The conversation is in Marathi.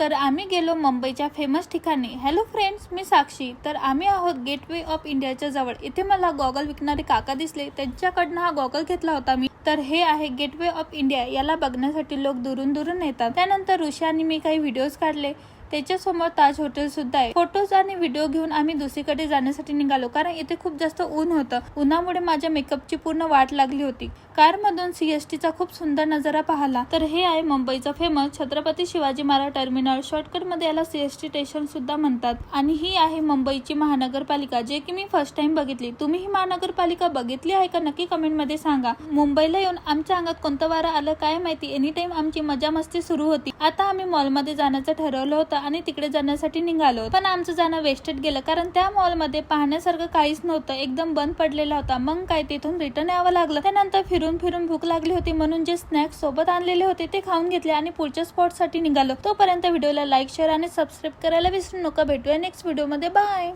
तर आम्ही गेलो मुंबईच्या फेमस ठिकाणी। हॅलो फ्रेंड्स, मी साक्षी। तर आम्ही आहोत गेटवे ऑफ इंडियाच्या जवळ। इथे मला गॉगल विकणारे काका दिसले, त्यांच्याकडनं हा गॉगल घेतला होता मी। तर हे आहे गेटवे ऑफ इंडिया। याला बघण्यासाठी लोक दुरून दुरून येतात। त्यानंतर ऋषी आणि मी काही व्हिडिओज काढले। त्याच्यासमोर ताज हॉटेल सुद्धा आहे। फोटोज आणि व्हिडिओ घेऊन आम्ही दुसरीकडे जाण्यासाठी निघालो, कारण इथे खूप जास्त ऊन होतं। उन्हामुळे माझ्या मेकअपची पूर्ण वाट लागली होती। कार मधून सीएसटीचा खूप सुंदर नजारा पाहिला। तर हे आहे मुंबईचा famous Chhatrapati Shivaji Maharaj terminal. Shortcut मध्ये याला सीएसटी स्टेशन सुद्धा म्हणतात। आणि ही आहे मुंबईची महानगरपालिका, जे की मी फर्स्ट टाइम बघितली। तुम्ही ही महानगरपालिका बघितली आहे का? नक्की कमेंट मध्ये सांगा। मुंबईला येऊन आमच्या अंगात कोणतं वारं आलं काय माहिती। एनी टाइम आमची मजा मस्ती सुरू होती। आता आम्ही मॉल मध्ये जाण्याचं ठरवलं होतं आणि तिकडे जाण्यासाठी निघालो, पण आमचं जाणं वेस्टेड गेलं, कारण त्या मॉल मध्ये पाहण्यासारखं काहीच नव्हतं। एकदम बंद पडलेला होता। मग काय, तिथून रिटर्न यावं लागलं। त्यानंतर फिरून फिरून भूक लागली होती, म्हणून जे स्नॅक्स सोबत आणलेले होते ते खाऊन घेतले आणि पुढच्या स्पॉट साठी निघालो। तोपर्यंत व्हिडिओला लाईक, शेअर आणि सबस्क्राईब करायला विसरू नका। भेटूया नेक्स्ट व्हिडिओ मध्ये। बाय।